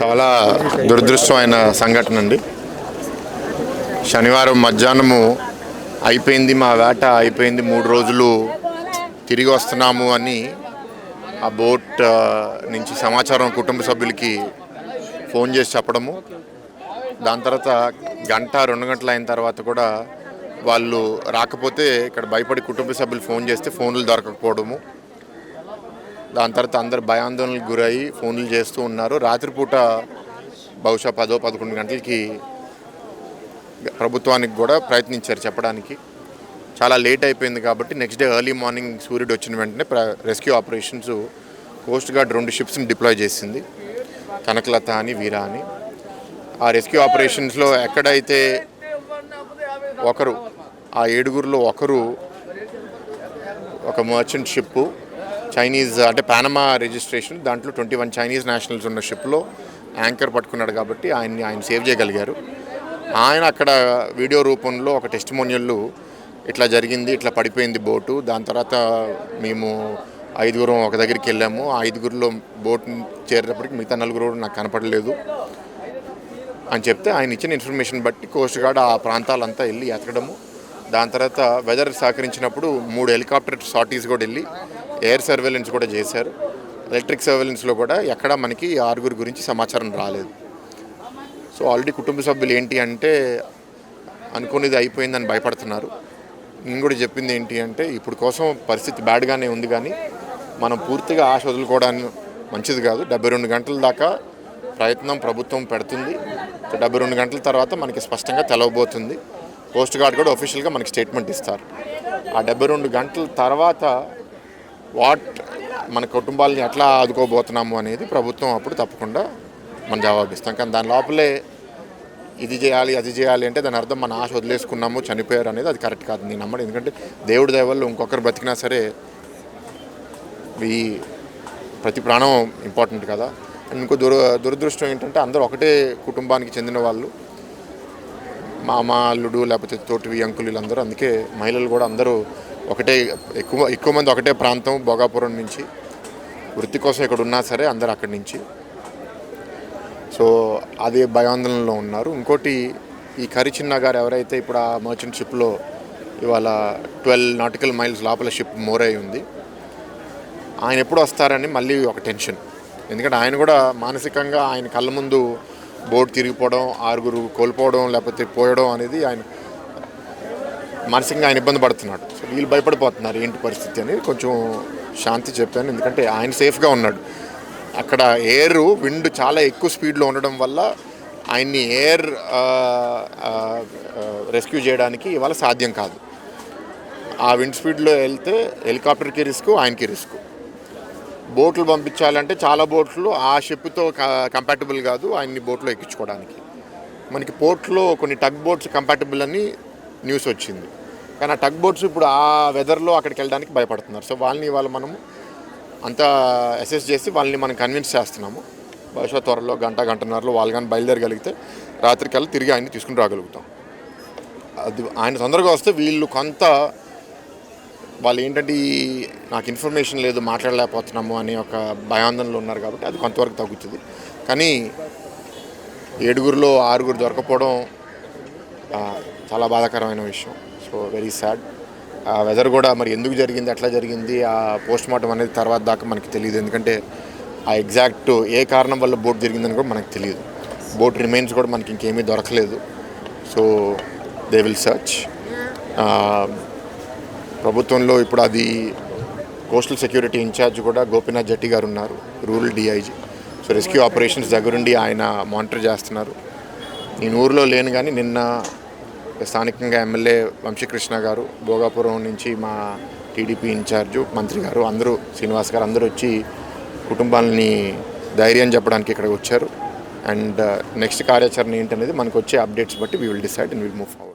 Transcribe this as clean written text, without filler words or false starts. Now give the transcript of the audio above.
చాలా దురదృష్టమైన సంఘటన అండి. శనివారం మధ్యాహ్నము అయిపోయింది, మా వేట అయిపోయింది, 3 రోజులు తిరిగి వస్తున్నాము అని ఆ బోట్ నుంచి సమాచారం కుటుంబ సభ్యులకి ఫోన్ చేసి చెప్పడము. దాని తర్వాత గంట 2 గంటలు అయిన తర్వాత కూడా వాళ్ళు రాకపోతే ఇక్కడ భయపడి కుటుంబ సభ్యులు ఫోన్ చేస్తే ఫోన్లు దొరకకపోవడము. దాని తర్వాత అందరు భయాందోళనకు గురయ్యి ఫోన్లు చేస్తూ ఉన్నారు. రాత్రిపూట బహుశా 10-11 గంటలకి ప్రభుత్వానికి కూడా ప్రయత్నించారు చెప్పడానికి. చాలా లేట్ అయిపోయింది కాబట్టి నెక్స్ట్ డే ఎర్లీ మార్నింగ్ సూర్యుడు వచ్చిన వెంటనే రెస్క్యూ ఆపరేషన్స్ కోస్ట్ గార్డ్ 2 షిప్స్ని డిప్లాయ్ చేసింది, కనకలత అని, వీరా అని. ఆ రెస్క్యూ ఆపరేషన్స్లో ఎక్కడైతే ఒకరు, ఆ 7గురిలో ఒకరు ఒక మర్చెంట్ షిప్పు, చైనీస్ అంటే పానమా రిజిస్ట్రేషన్, దాంట్లో 21 చైనీస్ నేషనల్స్ ఉన్న షిప్లో యాంకర్ పట్టుకున్నాడు కాబట్టి ఆయన సేవ్ చేయగలిగారు. ఆయన అక్కడ వీడియో రూపంలో ఒక టెస్టిమోనియల్, ఇట్లా జరిగింది, ఇట్లా పడిపోయింది బోటు, దాని తర్వాత మేము 5గురం ఒక దగ్గరికి వెళ్ళాము, ఆ 5గురిలో బోట్ చేరేటప్పటికి మిగతా 4 నాకు కనపడలేదు అని చెప్తే ఆయన ఇచ్చిన ఇన్ఫర్మేషన్ బట్టి కోస్ట్ గార్డ్ ఆ ప్రాంతాలంతా వెళ్ళి ఎతకడము. దాని తర్వాత వెదర్ సహకరించినప్పుడు 3 హెలికాప్టర్ సార్టీస్ కూడా వెళ్ళి ఎయిర్ సర్వేలెన్స్ కూడా చేశారు. ఎలక్ట్రిక్ సర్వేలెన్స్లో కూడా ఎక్కడా మనకి 6 గురించి సమాచారం రాలేదు. సో ఆల్రెడీ కుటుంబ సభ్యులు ఏంటి అంటే అనుకునేది అయిపోయిందని భయపడుతున్నారు. నేను కూడా చెప్పింది ఏంటి అంటే ఇప్పుడు కోసం పరిస్థితి బ్యాడ్గానే ఉంది, కానీ మనం పూర్తిగా ఆశ వదులుకోవడానికి మంచిది కాదు. 72 గంటల దాకా ప్రయత్నం ప్రభుత్వం పెడుతుంది. 72 గంటల తర్వాత మనకి స్పష్టంగా తెలవబోతుంది. కోస్ట్ గార్డ్ కూడా అఫీషియల్గా మనకి స్టేట్మెంట్ ఇస్తారు. ఆ 72 గంటల తర్వాత మన కుటుంబాలని ఎట్లా ఆదుకోబోతున్నాము అనేది ప్రభుత్వం అప్పుడు తప్పకుండా మనం జవాబిస్తాం. కానీ దాని లోపలే ఇది చేయాలి అది చేయాలి అంటే దాని అర్థం మన ఆశ వదిలేసుకున్నాము, చనిపోయారు అనేది అది కరెక్ట్ కాదు నేను నమ్మడం. ఎందుకంటే దేవుడి దయ వల్ల ఇంకొకరు బతికినా సరే ఈ ప్రతి ప్రాణం ఇంపార్టెంట్ కదా. ఇంకో దురదృష్టం ఏంటంటే అందరూ ఒకటే కుటుంబానికి చెందిన వాళ్ళు, మామ, అల్లుడు, లేకపోతే తోటివి, అంకులు, వీళ్ళందరూ. అందుకే మహిళలు కూడా అందరూ ఒకటే, ఎక్కువ మంది ఒకటే ప్రాంతం, భోగాపురం నుంచి. వృత్తి కోసం ఇక్కడ ఉన్నా సరే అందరూ అక్కడి నుంచి. సో అదే భయాందోళనలో ఉన్నారు. ఇంకోటి, ఈ కరిచిన్న గారు ఎవరైతే ఇప్పుడు ఆ మర్చెంట్ షిప్లో ఇవాళ 12 నాటికల్ మైల్స్ లోపల షిప్ మోర్ అయి ఉంది, ఆయన ఎప్పుడు వస్తారని మళ్ళీ ఒక టెన్షన్. ఎందుకంటే ఆయన కూడా మానసికంగా ఆయన కళ్ళ ముందు బోట్ తిరిగిపోవడం, 6 కోల్పోవడం, లేకపోతే పోయడం అనేది ఆయన మానసికంగా ఆయన ఇబ్బంది పడుతున్నాడు. సో వీళ్ళు భయపడిపోతున్నారు ఏంటి పరిస్థితి అని కొంచెం శాంతి చెప్పాను. ఎందుకంటే ఆయన సేఫ్గా ఉన్నాడు. అక్కడ విండ్ చాలా ఎక్కువ స్పీడ్లో ఉండడం వల్ల ఆయన్ని రెస్క్యూ చేయడానికి ఇవాళ సాధ్యం కాదు. ఆ విండ్ స్పీడ్లో వెళ్తే హెలికాప్టర్కి రిస్క్, ఆయనకి రిస్క్. బోట్లు పంపించాలంటే చాలా బోట్లు ఆ షిప్తో కంపాటబుల్ కాదు ఆయన్ని బోట్లో ఎక్కించుకోవడానికి. మనకి పోర్ట్లో కొన్ని టగ్ బోట్స్ కంపాటబుల్ అని న్యూస్ వచ్చింది, కానీ ఆ టగ్ బోట్స్ ఇప్పుడు ఆ వెదర్లో అక్కడికి వెళ్ళడానికి భయపడుతున్నారు. సో వాళ్ళని ఇవాళ మనము అంతా అసెస్ చేసి వాళ్ళని మనం కన్విన్స్ చేస్తున్నాము. బహుశా త్వరలో గంటన్నరలో వాళ్ళు కానీ బయలుదేరగలిగితే రాత్రికల్లా తిరిగి ఆయన్ని తీసుకుని రాగలుగుతాం. అది ఆయన తొందరగా వస్తే వీళ్ళు కొంత వాళ్ళు ఏంటంటే నాకు ఇన్ఫర్మేషన్ లేదు, మాట్లాడలేకపోతున్నాము అనే ఒక భయాందోళనలో ఉన్నారు కాబట్టి అది కొంతవరకు తగ్గుతుంది. కానీ 7గురిలో 6 దొరకపోవడం చాలా బాధాకరమైన విషయం. So very sad. ఆ వెదర్ కూడా మరి ఎందుకు జరిగింది, ఎట్లా జరిగింది, ఆ పోస్ట్ మార్టం అనేది తర్వాత దాకా మనకి తెలియదు. ఎందుకంటే ఆ ఎగ్జాక్ట్ ఏ కారణం వల్ల బోట్ జరిగిందని కూడా మనకు తెలియదు. బోట్ రిమైన్స్ కూడా మనకి ఇంకేమీ దొరకలేదు. So they will search. ప్రభుత్వంలో ఇప్పుడు అది కోస్టల్ సెక్యూరిటీ ఇన్ఛార్జ్ కూడా గోపీనాథ్ జట్టి గారు ఉన్నారు, rural DIG. So rescue operations దగ్గరుండి ఆయన మానిటర్ చేస్తున్నారు. నేను ఊరిలో లేను, కానీ నిన్న స్థానికంగా ఎమ్మెల్యే వంశీకృష్ణ గారు, భోగాపురం నుంచి మా టీడీపీ ఇన్ఛార్జు మంత్రి గారు, అందరూ, శ్రీనివాస్ గారు, అందరూ వచ్చి కుటుంబాలని ధైర్యం చెప్పడానికి ఇక్కడ వచ్చారు. అండ్ నెక్స్ట్ కార్యాచరణ ఏంటనేది మనకు వచ్చే అప్డేట్స్ బట్టి we will decide and will move forward.